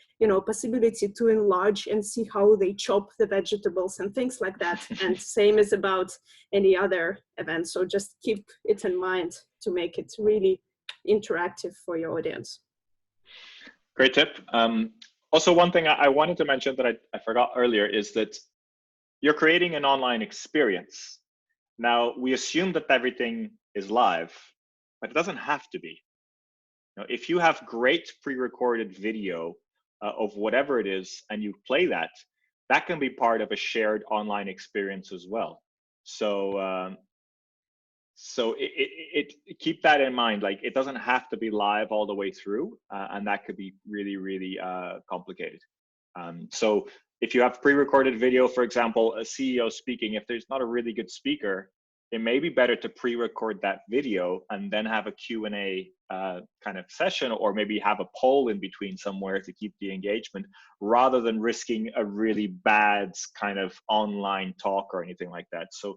possibility to enlarge and see how they chop the vegetables and things like that. And same is about any other event. So just keep it in mind to make it really interactive for your audience. Great tip. Also, one thing I wanted to mention that I forgot earlier is that you're creating an online experience. Now, we assume that everything is live, but it doesn't have to be. If you have great pre-recorded video of whatever it is, and you play that, that can be part of a shared online experience as well. So, keep that in mind. Like, it doesn't have to be live all the way through, and that could be really, really complicated. So if you have pre-recorded video, for example, a CEO speaking, if there's not a really good speaker, it may be better to pre-record that video and then have a Q&A kind of session, or maybe have a poll in between somewhere to keep the engagement, rather than risking a really bad kind of online talk or anything like that. So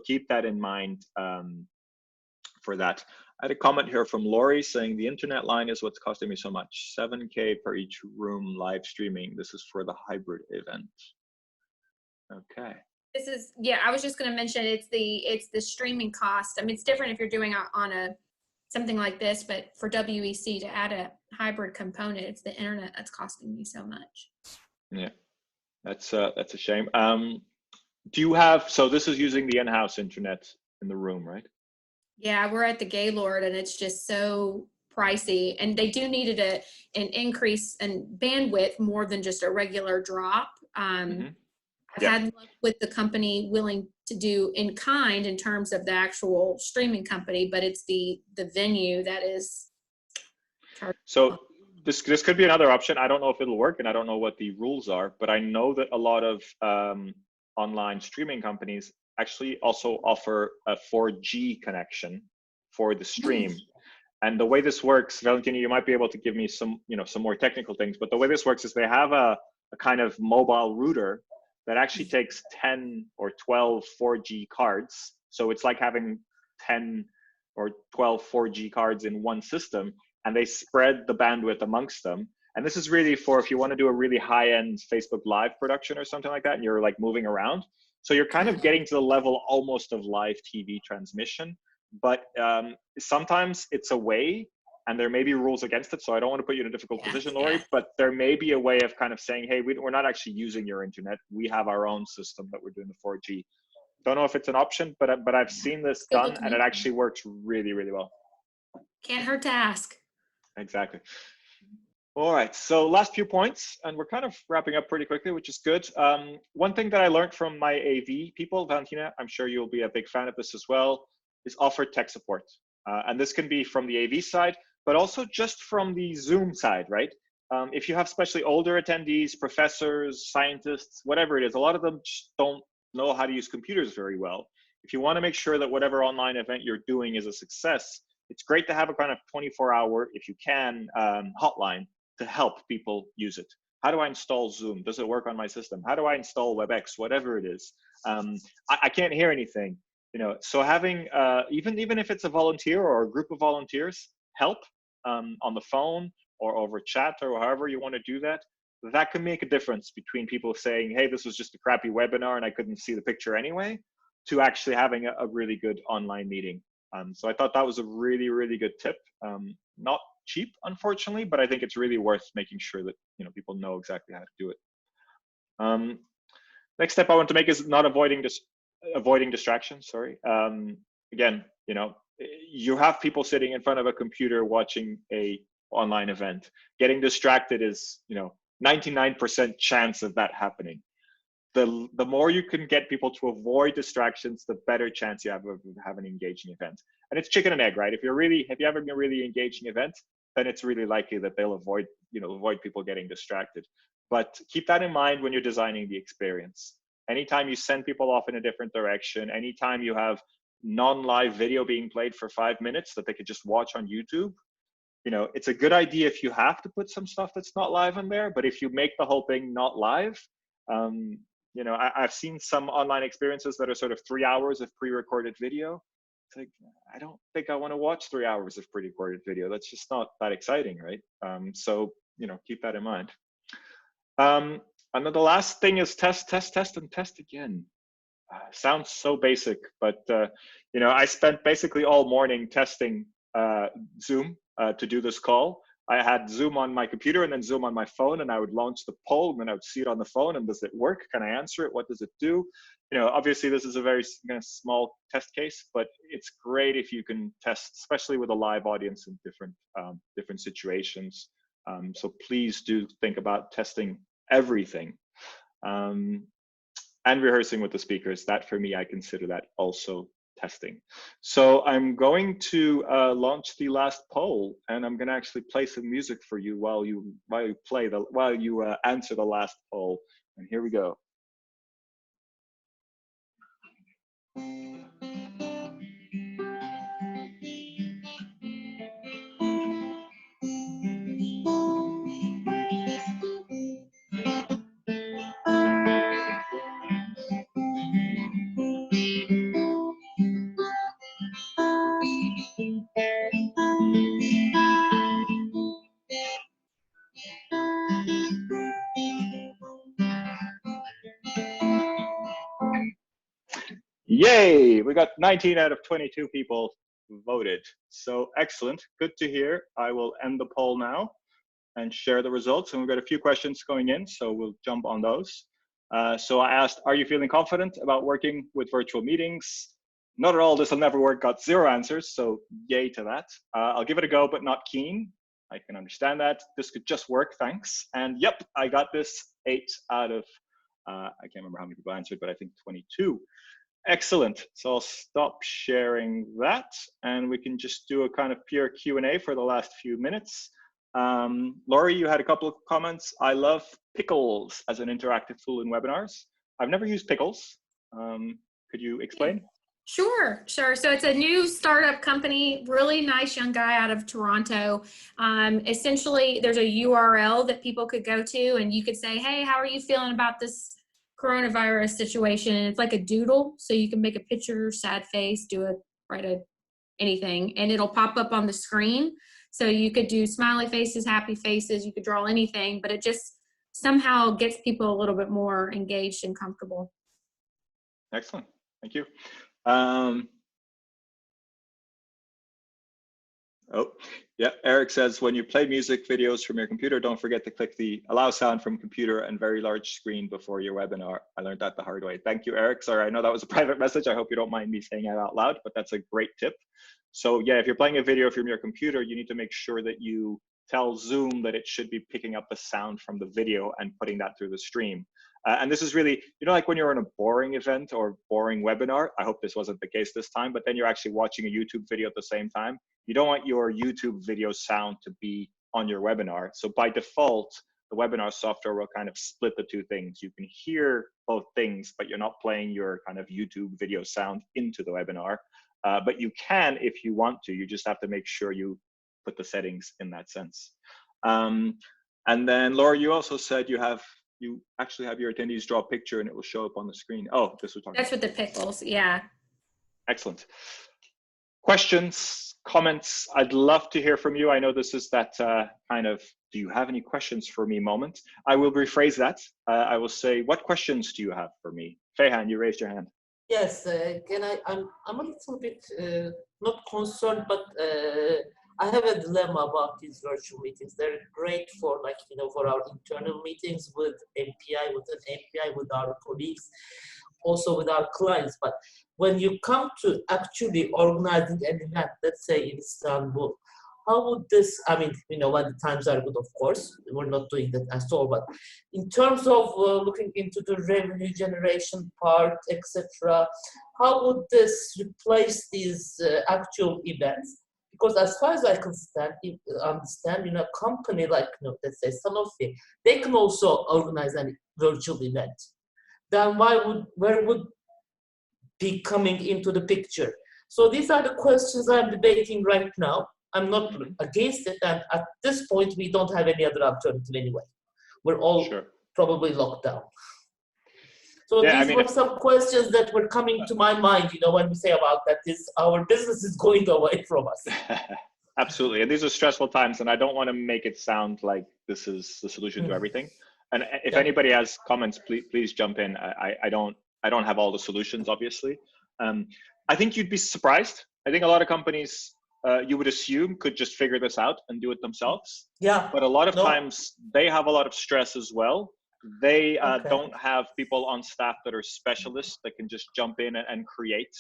keep that in mind for that. I had a comment here from Lori saying the internet line is what's costing me so much. 7K per each room live streaming. This is for the hybrid event. Okay. This is, yeah, I was just going to mention it's the streaming cost. I mean, it's different if you're doing on something like this, but for WEC to add a hybrid component, it's the internet that's costing me so much. Yeah, that's a shame. Do you have, so this is using the in-house internet in the room, right? Yeah, we're at the Gaylord and it's just so pricey, and they do need an increase in bandwidth more than just a regular drop. I've had luck with the company willing to do in kind in terms of the actual streaming company, but it's the venue that is charged. So this could be another option. I don't know if it'll work, and I don't know what the rules are, but I know that a lot of online streaming companies actually also offer a 4G connection for the stream. And the way this works, Valentina, you might be able to give me some more technical things, but the way this works is they have a kind of mobile router that actually takes 10 or 12 4G cards. So it's like having 10 or 12 4G cards in one system, and they spread the bandwidth amongst them. And this is really for if you want to do a really high-end Facebook Live production or something like that, and you're like moving around. So you're kind of getting to the level almost of live TV transmission, but sometimes it's a way, and there may be rules against it. So I don't want to put you in a difficult position, Lori, but there may be a way of kind of saying, hey, we're not actually using your internet. We have our own system that we're doing the 4G. Don't know if it's an option, but I've seen this done, and it actually works really, really well. Can't hurt to ask. Exactly. All right, so last few points, and we're kind of wrapping up pretty quickly, which is good. One thing that I learned from my AV people, Valentina, I'm sure you'll be a big fan of this as well, is offer tech support. And this can be from the AV side, but also just from the Zoom side, right? If you have especially older attendees, professors, scientists, whatever it is, a lot of them just don't know how to use computers very well. If you want to make sure that whatever online event you're doing is a success, it's great to have a kind of 24-hour, if you can, hotline to help people use it. How do I install Zoom? Does it work on my system? How do I install WebEx? Whatever it is. I can't hear anything. So having, even if it's a volunteer or a group of volunteers, help on the phone or over chat or however you want to do that, that can make a difference between people saying, hey, this was just a crappy webinar and I couldn't see the picture anyway, to actually having a really good online meeting. So I thought that was a really, really good tip. Not cheap, unfortunately, but I think it's really worth making sure that people know exactly how to do it. Next step I want to make is not avoiding distractions. Sorry. Again, you have people sitting in front of a computer watching a online event. Getting distracted is 99% chance of that happening. The more you can get people to avoid distractions, the better chance you have of having an engaging event. And it's chicken and egg, right? If you're having a really engaging event, then it's really likely that they'll avoid people getting distracted. But keep that in mind when you're designing the experience. Anytime you send people off in a different direction, anytime you have non-live video being played for 5 minutes that they could just watch on YouTube, you know, it's a good idea if you have to put some stuff that's not live in there, but if you make the whole thing not live, you know, I've seen some online experiences that are sort of 3 hours of pre-recorded video. It's like, I don't think I want to watch 3 hours of pre-recorded video. That's just not that exciting, right? So, you know, keep that in mind. And then the last thing is test, and test again. Sounds so basic, but you know, I spent basically all morning testing Zoom to do this call. I had Zoom on my computer and then Zoom on my phone, and I would launch the poll, and then I would see it on the phone, and does it work? Can I answer it? What does it do? You know, obviously this is a very small test case, but it's great if you can test, especially with a live audience in different situations. So please do think about testing everything. And rehearsing with the speakers. That for me, I consider that also testing. So I'm going to launch the last poll, and I'm going to actually play some music for you while you answer the last poll. And here we go. Yay! We got 19 out of 22 people voted. So excellent. Good to hear. I will end the poll now and share the results. And we've got a few questions going in, so we'll jump on those. So I asked, are you feeling confident about working with virtual meetings? Not at all, this will never work, got 0 answers, so yay to that. I'll give it a go, but not keen. I can understand that. This could just work, thanks. And yep, I got this 8 out of, I can't remember how many people answered, but I think 22. Excellent. So I'll stop sharing that, and we can just do a kind of pure Q&A for the last few minutes. Laurie, you had a couple of comments. I love Pickles as an interactive tool in webinars. I've never used Pickles. Could you explain? Sure. So it's a new startup company, really nice young guy out of Toronto. Essentially, there's a URL that people could go to, and you could say, hey, how are you feeling about this coronavirus situation? It's like a doodle, so you can make a picture, sad face, write anything, and it'll pop up on the screen. So you could do smiley faces, happy faces, you could draw anything, but it just somehow gets people a little bit more engaged and comfortable. Excellent. Thank you. Oh, yeah, Eric says, when you play music videos from your computer, don't forget to click the allow sound from computer and very large screen before your webinar. I learned that the hard way. Thank you, Eric. Sorry, I know that was a private message. I hope you don't mind me saying it out loud, but that's a great tip. So yeah, if you're playing a video from your computer, you need to make sure that you tell Zoom that it should be picking up the sound from the video and putting that through the stream. And this is really, you know, like when you're in a boring event or boring webinar, I hope this wasn't the case this time, but then you're actually watching a YouTube video at the same time. You don't want your YouTube video sound to be on your webinar. So by default, the webinar software will kind of split the two things. You can hear both things, but you're not playing your kind of YouTube video sound into the webinar. But you can if you want to. You just have to make sure you put the settings in that sense. And then Laura, you also said you actually have your attendees draw a picture and it will show up on the screen. Oh, this was talking. That's with the Pickles, yeah. Excellent. Questions, comments? I'd love to hear from you. I know this is that kind of, do you have any questions for me moment? I will rephrase that. I will say, what questions do you have for me? Fehan, you raised your hand. Yes, I'm a little bit not concerned, but I have a dilemma about these virtual meetings. They're great for, like, you know, for our internal meetings with MPI, with our colleagues, also with our clients. But when you come to actually organizing an event, let's say in Istanbul, how would this, I mean, you know, when the times are good, of course, we're not doing that at all, but in terms of looking into the revenue generation part, etc., how would this replace these actual events? Because as far as I can understand, you know, a company like, you know, let's say Sanofi, they can also organize a virtual event. Then where would be coming into the picture? So these are the questions I'm debating right now. I'm not against it, and at this point, we don't have any other alternative anyway. We're all probably locked down. So Yeah, these were some questions that were coming to my mind, you know, when we say about that is our business is going away from us. Absolutely. And these are stressful times, and I don't want to make it sound like this is the solution to everything. And if anybody has comments, please jump in. I don't have all the solutions, obviously. I think you'd be surprised. I think a lot of companies you would assume could just figure this out and do it themselves. Yeah. But a lot of times they have a lot of stress as well. They don't have people on staff that are specialists that can just jump in and create,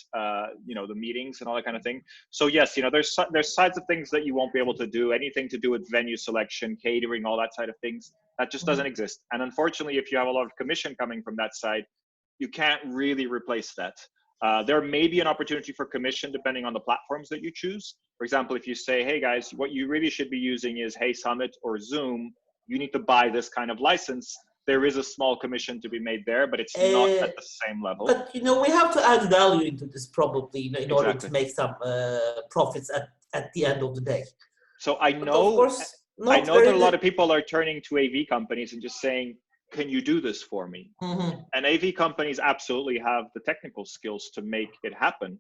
you know, the meetings and all that kind of thing. So yes, you know, there's sides of things that you won't be able to do. Anything to do with venue selection, catering, all that side of things, that just doesn't exist. And unfortunately, if you have a lot of commission coming from that side, you can't really replace that. There may be an opportunity for commission depending on the platforms that you choose. For example, if you say, hey guys, what you really should be using is Hey Summit or Zoom, you need to buy this kind of license. There is a small commission to be made there, but it's not at the same level. But, you know, we have to add value into this probably, you know, in order to make some profits at the end of the day. So I know, that a lot of people are turning to AV companies and just saying, can you do this for me? And AV companies absolutely have the technical skills to make it happen.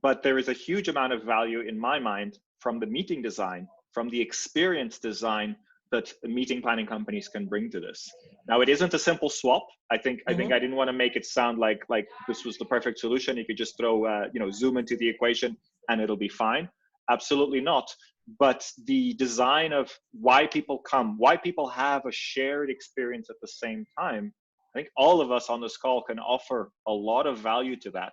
But there is a huge amount of value in my mind from the meeting design, from the experience design that the meeting planning companies can bring to this. Now, it isn't a simple swap. I think I didn't want to make it sound like this was the perfect solution. You could just throw you know, Zoom into the equation and it'll be fine. Absolutely not. But the design of why people come, why people have a shared experience at the same time, I think all of us on this call can offer a lot of value to that.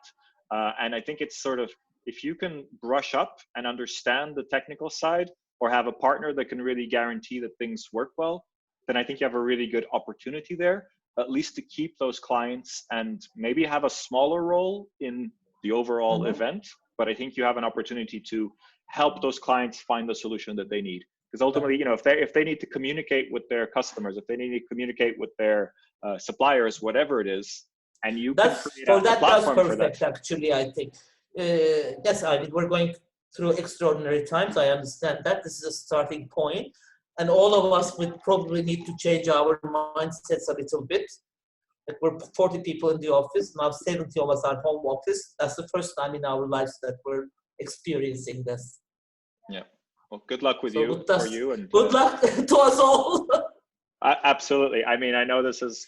And I think it's sort of, if you can brush up and understand the technical side, or have a partner that can really guarantee that things work well, then I think you have a really good opportunity there, at least to keep those clients and maybe have a smaller role in the overall event. But I think you have an opportunity to help those clients find the solution that they need. Because ultimately, you know, if they need to communicate with their customers, if they need to communicate with their suppliers, whatever it is, and you can create a platform for that. Actually, I think. Yes, I mean, we're going through extraordinary times. I understand that this is a starting point, and all of us would probably need to change our mindsets a little bit. Like, we're 40 people in the office now, 70 of us are home office. That's the first time in our lives that we're experiencing this. Yeah. Well, good luck with you. And good luck to us all. Absolutely. I mean, I know this is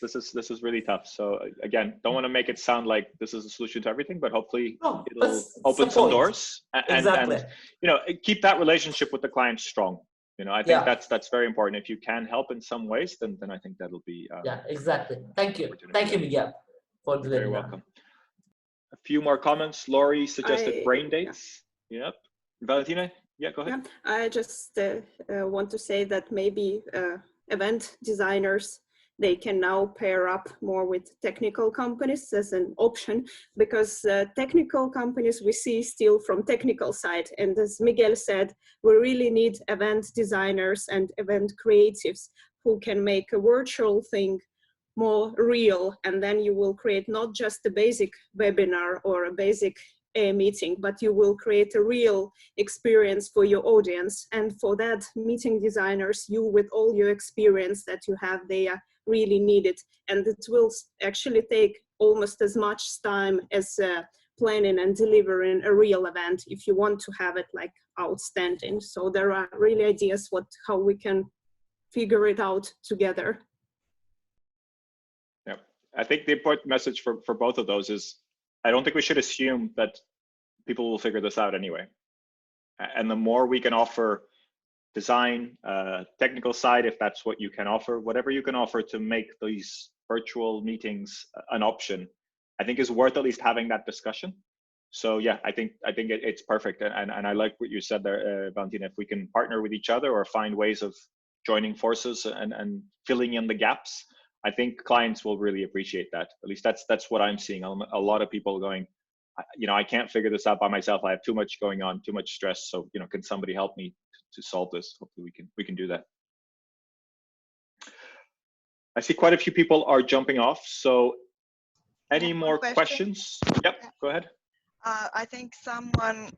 really tough. So again, don't want to make it sound like this is a solution to everything, but hopefully it'll open some doors and you know, keep that relationship with the client strong. You know, I think that's very important. If you can help in some ways, then I think that'll be exactly. Thank you, Miguel, for delivering. Very welcome. A few more comments. Laurie suggested brain dates. Yep. Valentina, go ahead. I just want to say that maybe event designers, they can now pair up more with technical companies as an option, because technical companies we see still from technical side. And as Miguel said, we really need event designers and event creatives who can make a virtual thing more real. And then you will create not just a basic webinar or a basic meeting, but you will create a real experience for your audience. And for that, meeting designers, you with all your experience that you have, they are really needed. And it will actually take almost as much time as planning and delivering a real event if you want to have it like outstanding. So there are really ideas how we can figure it out together. Yeah, I think the important message for both of those is, I don't think we should assume that people will figure this out anyway. And the more we can offer design, technical side, if that's what you can offer, whatever you can offer to make these virtual meetings an option, I think is worth at least having that discussion. So yeah, I think it's perfect. And I like what you said there, Valentina, if we can partner with each other or find ways of joining forces and filling in the gaps, I think clients will really appreciate that. At least that's what I'm seeing. A lot of people going, I can't figure this out by myself. I have too much going on, too much stress. So, can somebody help me to solve this? Hopefully we can do that. I see quite a few people are jumping off. So any more questions? Yep, go ahead. I think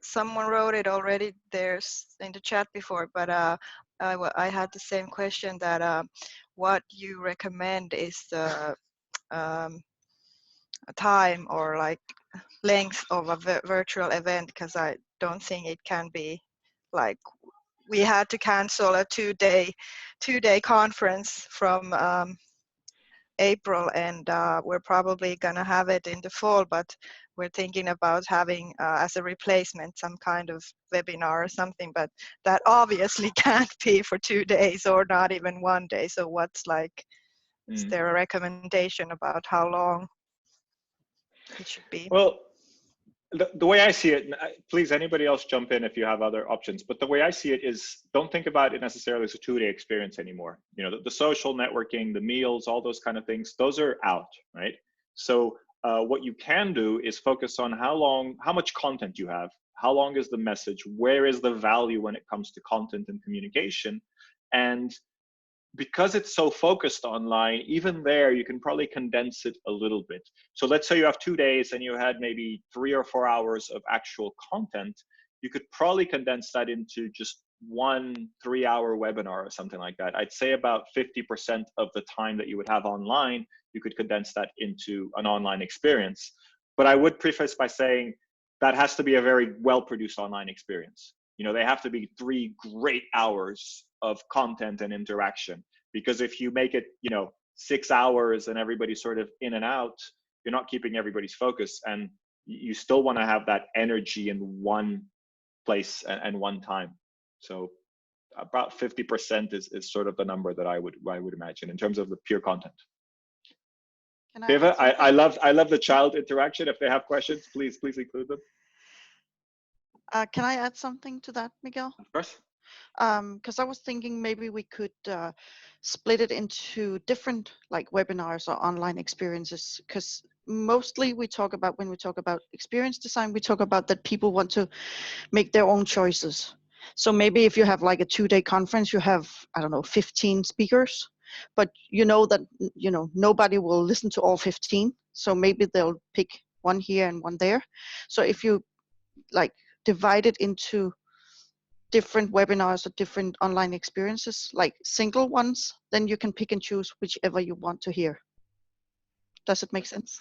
someone wrote it already there's in the chat before, but I had the same question that what you recommend is the time or like length of a virtual event, because I don't think it can be like we had to cancel a two-day conference from April, and we're probably gonna have it in the fall, but we're thinking about having as a replacement some kind of webinar or something, but that obviously can't be for 2 days or not even 1 day. So what's like, is there a recommendation about how long it should be? Well, the way I see it, please anybody else jump in if you have other options, but the way I see it is, don't think about it necessarily as a 2-day experience anymore. The social networking, the meals, all those kind of things, those are out, right? So what you can do is focus on how much content you have, how long is the message, where is the value when it comes to content and communication. And because it's so focused online, even there, you can probably condense it a little bit. So let's say you have 2 days and you had maybe 3 or 4 hours of actual content. You could probably condense that into just 1 3-hour webinar or something like that. I'd say about 50% of the time that you would have online, you could condense that into an online experience. But I would preface by saying that has to be a very well-produced online experience. They have to be 3 great hours of content and interaction, because if you make it 6 hours and everybody's sort of in and out, you're not keeping everybody's focus, and you still want to have that energy in one place and one time. So about 50% is sort of the number that I would imagine in terms of the pure content. Eva, I love the child interaction. If they have questions, please include them. Can I add something to that, Miguel? Of course. Because I was thinking maybe we could split it into different like webinars or online experiences, because mostly when we talk about experience design, we talk about that people want to make their own choices. So maybe if you have like a 2-day conference, you have, I don't know, 15 speakers, but that nobody will listen to all 15. So maybe they'll pick one here and one there. So if you like divide it into different webinars or different online experiences, like single ones, then you can pick and choose whichever you want to hear. Does it make sense?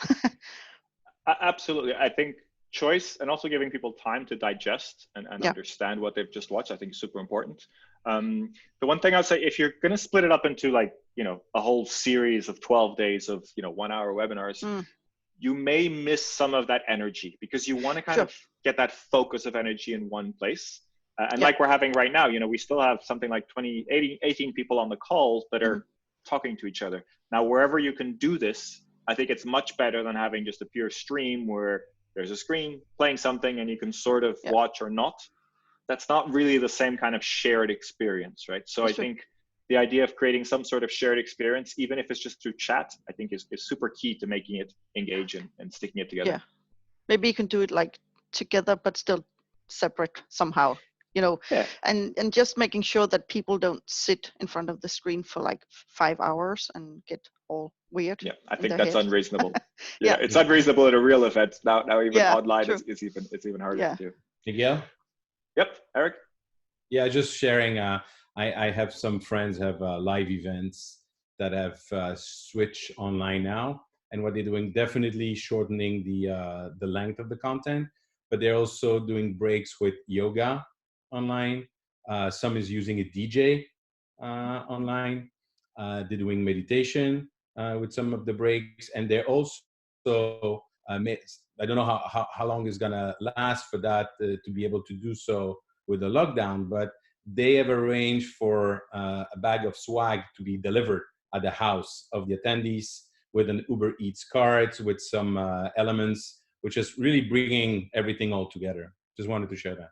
Absolutely. I think choice and also giving people time to digest and understand what they've just watched, I think is super important. The one thing I'd say, if you're going to split it up into like, a whole series of 12 days of, 1-hour webinars, you may miss some of that energy, because you want to kind of get that focus of energy in one place. And like we're having right now, we still have something like 18 people on the calls that are talking to each other. Now, wherever you can do this, I think it's much better than having just a pure stream where there's a screen playing something and you can sort of watch or not. That's not really the same kind of shared experience, right? So I think the idea of creating some sort of shared experience, even if it's just through chat, I think is super key to making it engage and sticking it together. Yeah, maybe you can do it like together, but still separate somehow. And just making sure that people don't sit in front of the screen for like 5 hours and get all weird. Yeah, I think that's unreasonable. It's Yeah. unreasonable at a real event. Now even online it's even harder to do. Miguel? Yep, Eric? Yeah, just sharing. I have some friends have live events that have switched online now, and what they're doing, definitely shortening the length of the content, but they're also doing breaks with yoga online. Some is using a DJ online. They're doing meditation with some of the breaks, and they're also I don't know how long it's gonna last for that to be able to do so with the lockdown, but they have arranged for a bag of swag to be delivered at the house of the attendees with an Uber Eats cart with some elements, which is really bringing everything all together. Just wanted to share that.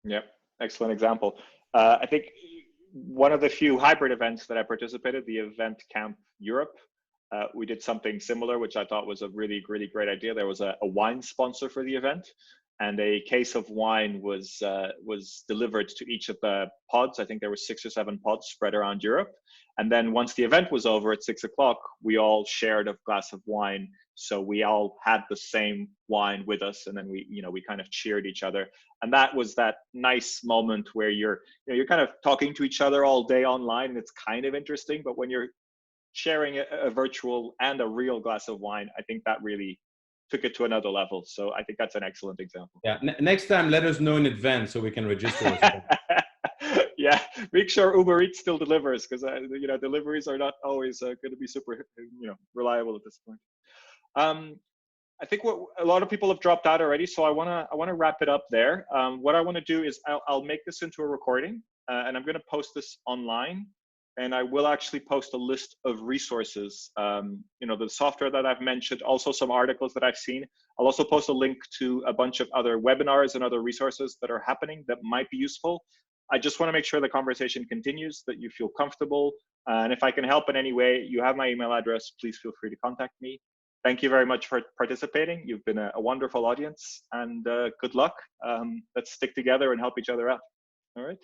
Yep, excellent example. I think one of the few hybrid events that I participated, the Event Camp Europe, we did something similar, which I thought was a really, really great idea. There was a wine sponsor for the event, and a case of wine was delivered to each of the pods. I think there were 6 or 7 pods spread around Europe. And then once the event was over at 6 o'clock, we all shared a glass of wine. So we all had the same wine with us, and then we kind of cheered each other. And that was that nice moment where you're kind of talking to each other all day online, and it's kind of interesting. But when you're sharing a virtual and a real glass of wine, I think that really took it to another level. So I think that's an excellent example. Yeah. Next time, let us know in advance so we can register. Yeah, make sure Uber Eats still delivers, because deliveries are not always going to be super reliable at this point. I think a lot of people have dropped out already, so I want to wrap it up there. What I want to do is I'll make this into a recording, and I'm going to post this online. And I will actually post a list of resources, the software that I've mentioned, also some articles that I've seen. I'll also post a link to a bunch of other webinars and other resources that are happening that might be useful. I just want to make sure the conversation continues, that you feel comfortable. And if I can help in any way, you have my email address. Please feel free to contact me. Thank you very much for participating. You've been a wonderful audience, and good luck. Let's stick together and help each other out. All right.